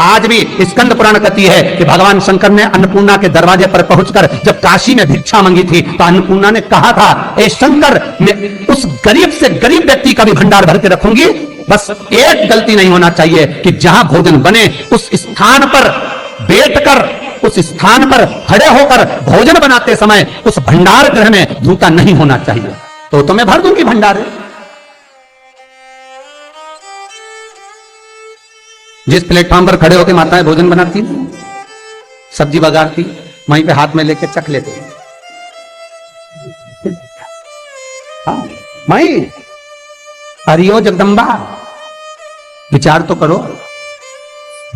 आज भी स्कंद पुराण कहती है कि भगवान शंकर ने अन्नपूर्णा के दरवाजे पर पहुंचकर जब काशी में भिक्षा मांगी थी तो अन्नपूर्णा ने कहा था, ए शंकर, मैं उस गरीब से गरीब व्यक्ति का भी भंडार भर के रखूंगी, बस एक गलती नहीं होना चाहिए कि जहां भोजन बने उस स्थान पर बैठकर, उस स्थान पर खड़े होकर भोजन बनाते समय उस भंडार गृह में जूता नहीं होना चाहिए। तो मैं भर दूंगी भंडार। जिस प्लेटफॉर्म पर खड़े होकर माताएं भोजन बनाती, सब्जी बगाड़ती, वहीं पे हाथ में लेके चख लेते। हाँ, माई हरियो जगदम्बा, विचार तो करो।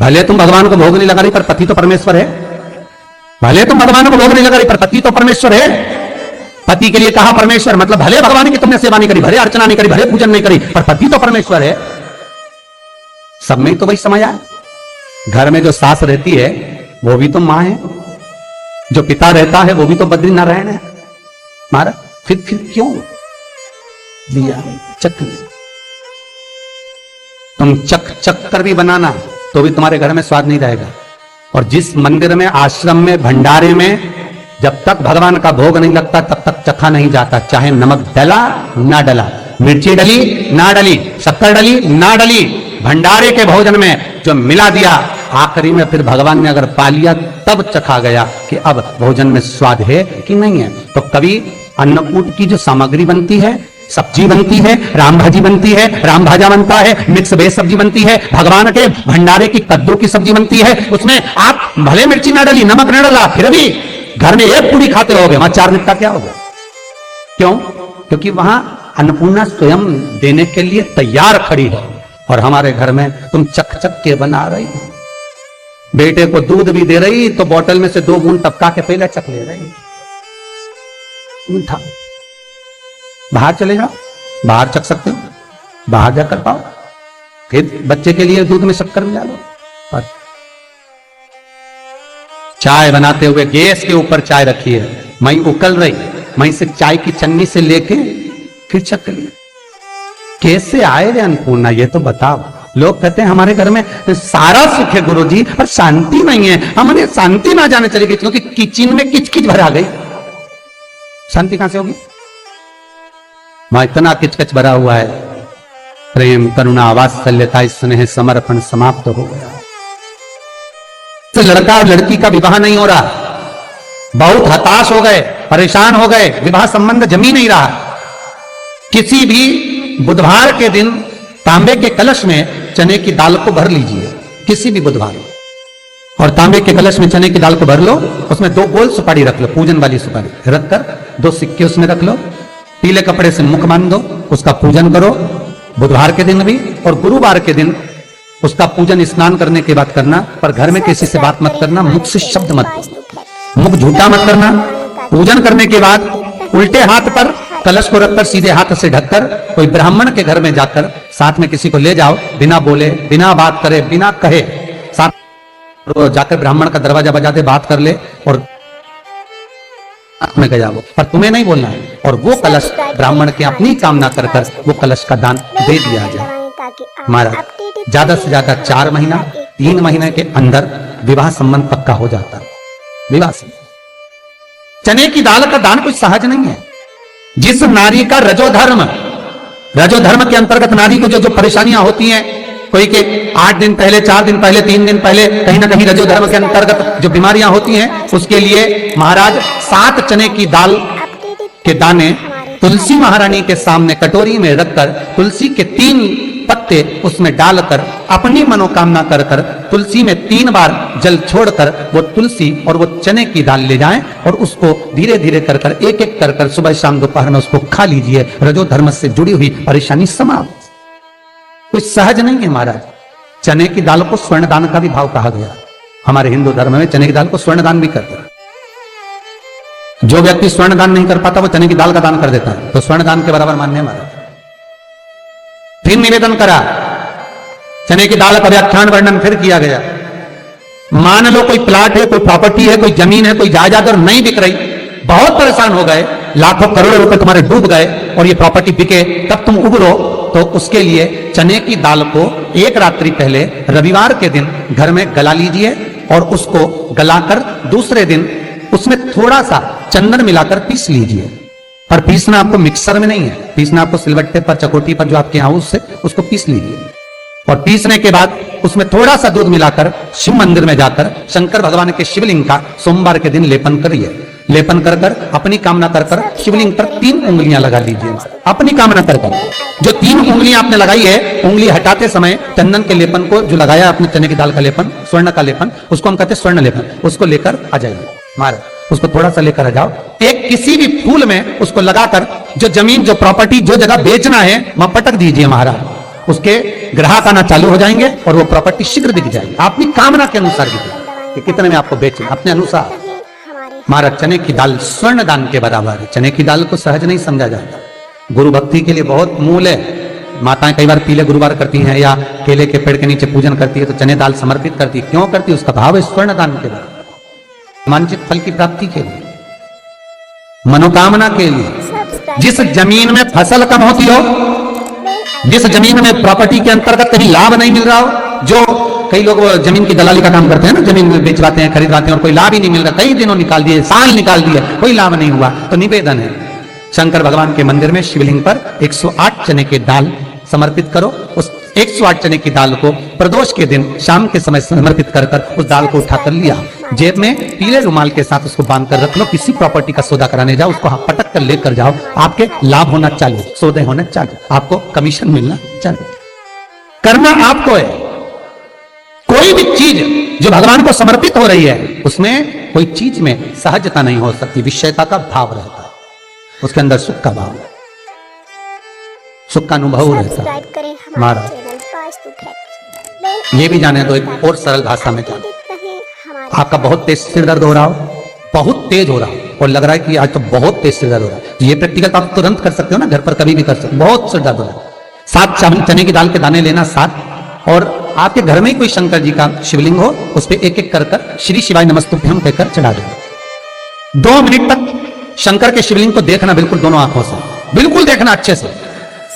भले तुम भगवान को भोग नहीं लगा रही पर पति तो परमेश्वर है। भले तुम भगवान को भोग नहीं लगा रही पर पति तो परमेश्वर है। पति के लिए कहा परमेश्वर, मतलब भले भगवान की तुमने सेवा नहीं करी, भले अर्चना नहीं करी, भले पूजन नहीं करी, पर पति तो परमेश्वर है। सब में तो वही समझ आए। घर में जो सास रहती है वो भी तो मां है, जो पिता रहता है वो भी तो बद्री नारायण है। मारा फिर क्यों लिया चक? तुम चक कर भी बनाना तो भी तुम्हारे घर में स्वाद नहीं रहेगा। और जिस मंदिर में, आश्रम में, भंडारे में जब तक भगवान का भोग नहीं लगता तब तक चखा नहीं जाता, चाहे नमक डला ना डला, मिर्ची डली ना डली, शक्कर डली ना डली, भंडारे के भोजन में जो मिला दिया, आखिरी में फिर भगवान ने अगर पा लिया तब चखा गया कि अब भोजन में स्वाद है कि नहीं है। तो कभी अन्नकूट की जो सामग्री बनती है, सब्जी बनती है, राम भाजी बनती है, राम भाजा बनता है, मिक्स वेज सब्जी बनती है, भगवान के भंडारे की कद्दू की सब्जी बनती है, उसमें आप भले मिर्ची ना डली, नमक ना डला, फिर भी घर में एक पूरी खाते रहोगे, वहां 4 दिन का क्या होगा? क्यों? क्योंकि वहां अन्नपूर्णा स्वयं देने के लिए तैयार खड़ी है। और हमारे घर में तुम चक के बना रही, बेटे को दूध भी दे रही तो बोतल में से 2 बूंद टपका के पहले चख ले रही। था बाहर चले जाओ, बाहर चख सकते हो, बाहर जाकर पाओ, फिर बच्चे के लिए दूध में शक्कर मिला लो। और चाय बनाते हुए गैस के ऊपर चाय रखी है, मई उकल रही, मई से चाय की चन्नी से लेके फिर चख लिया। कैसे आए रे अन्नपूर्णा, ये तो बताओ। लोग कहते हैं हमारे घर में सारा सुख है गुरुजी, पर शांति नहीं है। हमारे शांति ना जाने चली गई क्योंकि किचन में किचकिच भरा गई। शांति कहां से होगी? वहां इतना किचकिच भरा हुआ है, प्रेम, करुणा, वात्सल्यता, स्नेह, समर्पण समाप्त हो गया। तो लड़का और लड़की का विवाह नहीं हो रहा, बहुत हताश हो गए, परेशान हो गए, विवाह संबंध जमी नहीं रहा। किसी भी बुधवार के दिन तांबे के कलश में चने की दाल को भर लीजिए, किसी भी बुधवार, और तांबे के कलश में चने की दाल को भर लो, उसमें 2 गोल सुपारी रख लो, पूजन वाली सुपारी रखकर 2 सिक्के उसमें रख लो, पीले कपड़े से मुख बांध दो, उसका पूजन करो बुधवार के दिन भी, और गुरुवार के दिन उसका पूजन स्नान करने के बाद करना। पर घर में किसी से बात मत करना, मुख से शब्द मत, मुख झूठा मत करना। पूजन करने के बाद उल्टे हाथ पर कलश को रखकर सीधे हाथ से ढककर कोई ब्राह्मण के घर में जाकर साथ में किसी को ले जाओ, बिना बोले, बिना बात करे, बिना कहे, साथ जाकर ब्राह्मण का दरवाजा बजा दे, बात कर ले और में गया वो, पर तुम्हें नहीं बोलना है। और वो कलश ब्राह्मण के अपनी कामना कर कर वो कलश का दान दे दिया जाए। हमारा ज्यादा से ज्यादा 4 महीना 3 महीने के अंदर विवाह संबंध पक्का हो जाता है। विवाह से चने की दाल का दान कोई सहज नहीं है। जिस नारी का रजोधर्म के अंतर्गत नारी को जो परेशानियां होती हैं, कोई के 8 दिन पहले, 4 दिन पहले, 3 दिन पहले कहीं ना कहीं रजोधर्म के अंतर्गत जो बीमारियां होती हैं, उसके लिए महाराज 7 चने की दाल के दाने तुलसी महारानी के सामने कटोरी में रखकर तुलसी के 3 पत्ते उसमें डालकर अपनी मनोकामना कर कर तुलसी में 3 बार जल छोड़कर वो तुलसी और वो चने की दाल ले जाएं और उसको धीरे धीरे कर कर एक एक कर कर सुबह शाम दोपहर में उसको खा लीजिए। रजो धर्म से जुड़ी हुई परेशानी समाप्त। कुछ सहज नहीं है महाराज। चने की दाल को स्वर्ण दान का भी भाव कहा गया। हमारे हिंदू धर्म में चने की दाल को स्वर्ण दान भी करते हैं। जो व्यक्ति स्वर्ण दान नहीं कर पाता वो चने की दाल का दान कर देता है, तो स्वर्ण दान के बराबर मान्य महाराज। फिर निवेदन करा, चने की दाल का व्याख्यान वर्णन फिर किया गया। मान लो कोई प्लाट है, कोई प्रॉपर्टी है, कोई जमीन है, कोई जायदाद और नहीं बिक रही, बहुत परेशान हो गए, लाखों करोड़ों रुपए तुम्हारे डूब गए और ये प्रॉपर्टी बिके, तब तुम उबरो तो उसके लिए चने की दाल को एक रात्रि पहले रविवार के दिन घर में गला लीजिए और उसको गलाकर दूसरे दिन उसमें थोड़ा सा चंदन मिलाकर पीस लीजिए। पर पीसना आपको मिक्सर में नहीं है, पीसना आपको सिलबट्टे पर, चकोटी पर जो आपके यहां उससे उसको पीस लीजिए। और पीसने के बाद उसमें थोड़ा सा दूध मिलाकर शिव मंदिर में जाकर शंकर भगवान के शिवलिंग का सोमवार के दिन लेपन करिए। लेपन कर कर अपनी कामना कर कर शिवलिंग पर 3 उंगलियां लगा लीजिए। अपनी कामना कर कर जो 3 उंगलियां आपने लगाई है, उंगली हटाते समय चंदन के लेपन को जो लगाया आपने, चने की दाल का लेपन, स्वर्ण का लेपन, उसको हम कहते हैं स्वर्ण लेपन, उसको लेकर आ जाइए। मार उसको थोड़ा सा लेकर आ जाओ, एक किसी भी फूल में उसको लगाकर जो जमीन, जो प्रॉपर्टी, जो जगह बेचना है वहां पटक दीजिए महाराज। उसके ग्राहक आना चालू हो जाएंगे और वो प्रॉपर्टी शीघ्र दिख जाएगी। अपनी कामना के अनुसार दिखेगी कि कितने में आपको बेचना, अपने अनुसार। महाराज चने की दाल स्वर्ण दान के बराबर है। चने की दाल को सहज नहीं समझा जाता, गुरु भक्ति के लिए बहुत मूल है। माताएं कई बार पीले गुरुवार करती हैं या केले के पेड़ के नीचे पूजन करती है तो चने दाल समर्पित करती है। क्यों करती है? उसका भाव है स्वर्ण दान के बराबर, वांछित फल की प्राप्ति के लिए, मनोकामना के लिए। जिस जमीन में फसल कम होती हो, जिस जमीन में प्रॉपर्टी के अंतर्गत कहीं लाभ नहीं मिल रहा हो, जो कई लोग जमीन की दलाली का काम करते हैं ना, जमीन बेचवाते हैं, खरीदवाते हैं और कोई लाभ ही नहीं मिल रहा, कई दिनों निकाल दिए, साल निकाल दिए, कोई लाभ नहीं हुआ, तो निवेदन है शंकर भगवान के मंदिर में शिवलिंग पर 108 चने की दाल समर्पित करो। उस 108 चने की दाल को प्रदोष के दिन शाम के समय समर्पित कर कर उस दाल को उठाकर लिया, जेब में पीले रुमाल के साथ उसको बांध कर रख लो। किसी प्रॉपर्टी का सौदा कराने जाओ, उसको पटक कर लेकर जाओ, आपके लाभ होना चालू, सौदे होना चालू, आपको कमीशन मिलना चालू। करना आपको है। कोई भी चीज जो भगवान को समर्पित हो रही है उसमें कोई चीज में सहजता नहीं हो सकती, विषयता का भाव रहता है, उसके अंदर सुख का भाव, सुख का अनुभव रहता है। महाराज ये भी जाने दो, एक और सरल भाषा में जाने। आपका बहुत तेज सिर दर्द हो रहा हो, बहुत तेज हो रहा हो और लग रहा है कि आज तो बहुत तेज सिर दर्द हो रहा है, ये प्रैक्टिकल तो आप तुरंत कर सकते हो ना, घर पर कभी भी कर सकते हो। बहुत सिर दर्द हो रहा है, 7 चने की दाल के दाने लेना 7, और आपके घर में ही कोई शंकर जी का शिवलिंग हो, उस पर एक एक कर कर श्री शिवाय नमस्तुभ्यम कहकर चढ़ा दो। 2 मिनट तक शंकर के शिवलिंग को देखना, बिल्कुल दोनों आंखों से, बिल्कुल देखना अच्छे से,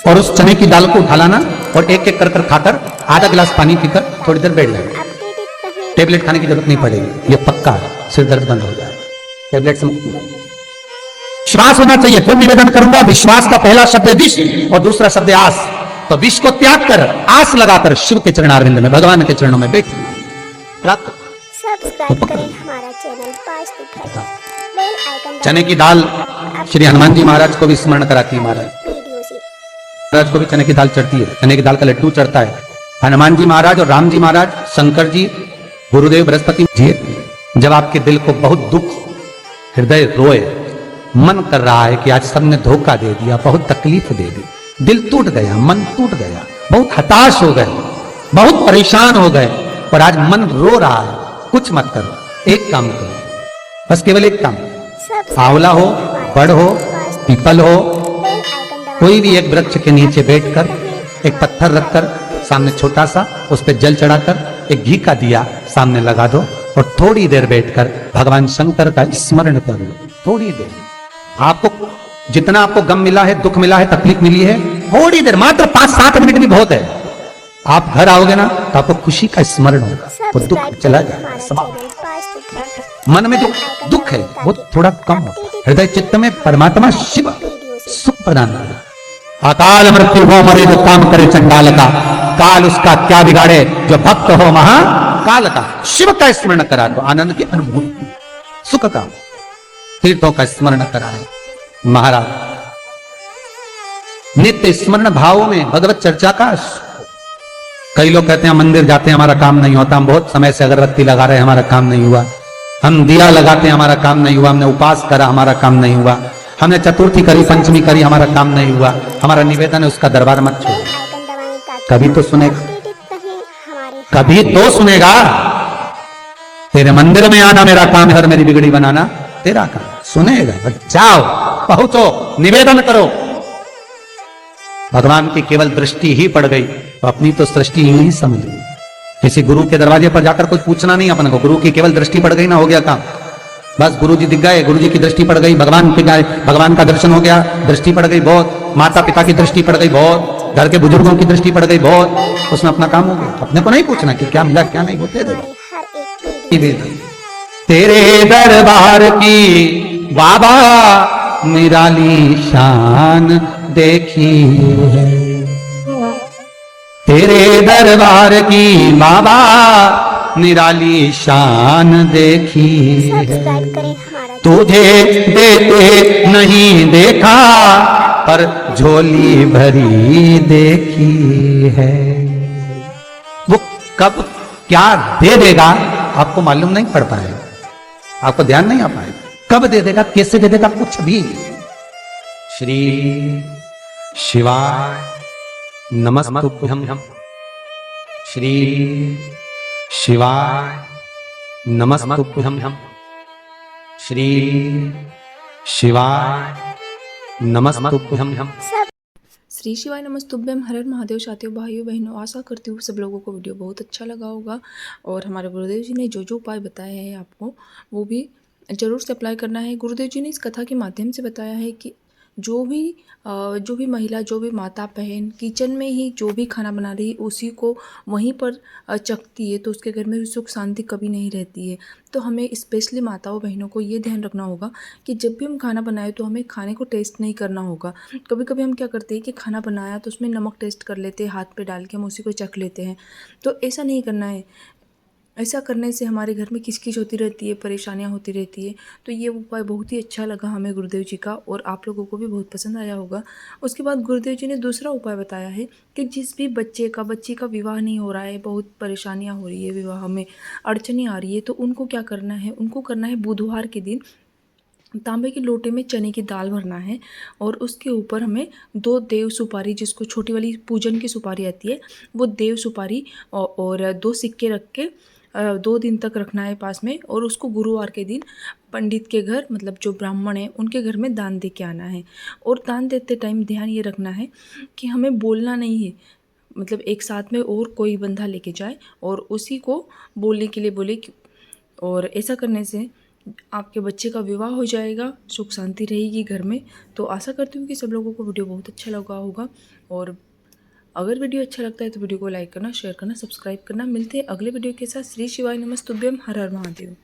और उस चने की दाल को उठा लाना और एक एक कर कर खाकर आधा गिलास पानी पीकर थोड़ी देर बैठ जाना। टेबलेट खाने की जरूरत नहीं पड़ेगी, ये पक्का है, सिर दर्द बंद हो जाएगा, टेबलेट से मुक्ति। विश्वास होना चाहिए। फिर निवेदन करूंगा, विश्वास का पहला शब्द है विष और दूसरा शब्द है आस। तो विष को त्याग कर आस लगाकर शिव के चरणारविंद में, भगवान के चरणों में बैठिए। सब्सक्राइब करें हमारा चैनल, पास दिखाएं बेल आइकन। चने की दाल श्री हनुमान जी महाराज को भी स्मरण कराती है। महाराज को भी चने की दाल चढ़ती है, चने की दाल का लड्डू चढ़ता है। हनुमान जी महाराज और राम जी महाराज, शंकर जी, गुरुदेव बृहस्पति जी, जब आपके दिल को बहुत दुख, हृदय रोए, मन कर रहा है कि आज सबने धोखा दे दिया, बहुत तकलीफ दे दी, दिल टूट गया, मन टूट गया, बहुत हताश हो गए, बहुत परेशान हो गए और आज मन रो रहा है, कुछ मत करो, एक काम करो, बस केवल एक काम, आंवला हो, बड़ हो, पीपल हो, कोई भी एक वृक्ष के नीचे बैठकर एक पत्थर रखकर सामने छोटा सा, उस पर जल चढ़ाकर एक घी का दिया सामने लगा दो और थोड़ी देर बैठकर भगवान शंकर का स्मरण करो। थोड़ी देर, आपको जितना आपको गम मिला है, दुख मिला है, तकलीफ मिली है, थोड़ी देर, मात्र 5-7 मिनट भी बहुत है। आप घर आओगे ना तो आपको खुशी का स्मरण होगा, वो दुख चला जाएगा, समाप्त। मन में जो दुख है वो थोड़ा कम होगा, हृदय चित्त में परमात्मा शिव सुख प्रदान करेगा। अकाल मृत्यु हो मरे जो काम करे चंडाल का, काल उसका क्या बिगाड़े जो भक्त हो महाकाल का। शिव का स्मरण करा तो आनंद की अनुभूति, सुख का, तीर्थों का स्मरण कराए। महाराज नित्य स्मरण भावों में भगवत चर्चा का। कई लोग कहते हैं मंदिर जाते हैं हमारा काम नहीं होता, हम बहुत समय से अगरबत्ती लगा रहे हैं हमारा काम नहीं हुआ, हम दिया लगाते हैं हमारा काम नहीं हुआ, हमने उपास करा हमारा काम नहीं हुआ, हमने चतुर्थी करी, पंचमी करी, हमारा काम नहीं हुआ। हमारा निवेदन है उसका दरबार मत छोड़ो, कभी तो सुनेगा, कभी तो सुनेगा। तेरे मंदिर में आना मेरा काम है और मेरी बिगड़ी बनाना तेरा काम, सुनेगा। जाओ, पहुंचो, निवेदन करो। भगवान की केवल दृष्टि ही पड़ गई तो अपनी तो सृष्टि ही नहीं समझ ली। किसी गुरु के दरवाजे पर जाकर कुछ पूछना नहीं अपन को, गुरु की केवल दृष्टि पड़ गई ना, हो गया काम। बस गुरु जी दिख गए, गुरु जी की दृष्टि पड़ गई, भगवान का दर्शन हो गया, दृष्टि पड़ गई बहुत, माता पिता की दृष्टि पड़ गई बहुत, घर के बुजुर्गों की दृष्टि पड़ गई बहुत, उसमें अपना काम हो गया। अपने को नहीं पूछना कि क्या मिला क्या नहीं, वो दे देगा। हमारी हर एक वीडियो तेरे दरबार की बाबा निराली शान देखी है, तेरे दरबार की बाबा निराली शान देखी है। सब्सक्राइब करें हमारा तुझे देते नहीं देखा पर झोली भरी देखी है। वो कब क्या दे देगा आपको मालूम नहीं पड़ पाएगा, आपको ध्यान नहीं आ पाएगा। कब दे देगा, कैसे दे देगा, कुछ भी। श्री शिवाय नमस्तुभ्यं, श्री शिवाय नमस्तुभ्यं, श्री शिवाय नमस्तुभ्यं। श्री शिवाय नमस्तुभ्यम। हर हर महादेव। साथियों, भाइयों बहनों, आशा करती हूँ सब लोगों को वीडियो बहुत अच्छा लगा होगा और हमारे गुरुदेव जी ने जो जो उपाय बताए हैं आपको वो भी ज़रूर से अप्लाई करना है। गुरुदेव जी ने इस कथा के माध्यम से बताया है कि जो भी महिला, जो भी माता बहन किचन में ही जो भी खाना बना रही उसी को वहीं पर चखती है तो उसके घर में भी सुख शांति कभी नहीं रहती है। तो हमें स्पेशली माताओं बहनों को ये ध्यान रखना होगा कि जब भी हम खाना बनाएं तो हमें खाने को टेस्ट नहीं करना होगा। कभी कभी हम क्या करते हैं कि खाना बनाया तो उसमें नमक टेस्ट कर लेते हैं, हाथ पे डाल के हम उसी को चख लेते हैं। तो ऐसा नहीं करना है। ऐसा करने से हमारे घर में किचकिच होती रहती है, परेशानियां होती रहती है। तो ये उपाय बहुत ही अच्छा लगा हमें गुरुदेव जी का और आप लोगों को भी बहुत पसंद आया होगा। उसके बाद गुरुदेव जी ने दूसरा उपाय बताया है कि जिस भी बच्ची का विवाह नहीं हो रहा है, बहुत परेशानियां हो रही है, विवाह में अड़चनें आ रही है, तो उनको क्या करना है, उनको करना है बुधवार के दिन तांबे के लोटे में चने की दाल भरना है और उसके ऊपर हमें 2 देव सुपारी, जिसको छोटी वाली पूजन की सुपारी आती है, वो देव सुपारी और 2 सिक्के रख के 2 दिन तक रखना है पास में और उसको गुरुवार के दिन पंडित के घर, मतलब जो ब्राह्मण है उनके घर में दान दे के आना है। और दान देते टाइम ध्यान ये रखना है कि हमें बोलना नहीं है, मतलब एक साथ में और कोई बंधा लेके जाए और उसी को बोलने के लिए बोले। और ऐसा करने से आपके बच्चे का विवाह हो जाएगा, सुख शांति रहेगी घर में। तो आशा करती हूँ कि सब लोगों को वीडियो बहुत अच्छा लगा होगा और अगर वीडियो अच्छा लगता है तो वीडियो को लाइक करना, शेयर करना, सब्सक्राइब करना। मिलते हैं अगले वीडियो के साथ। श्री शिवाय नमस्तुभ्यम। हर हर महादेव।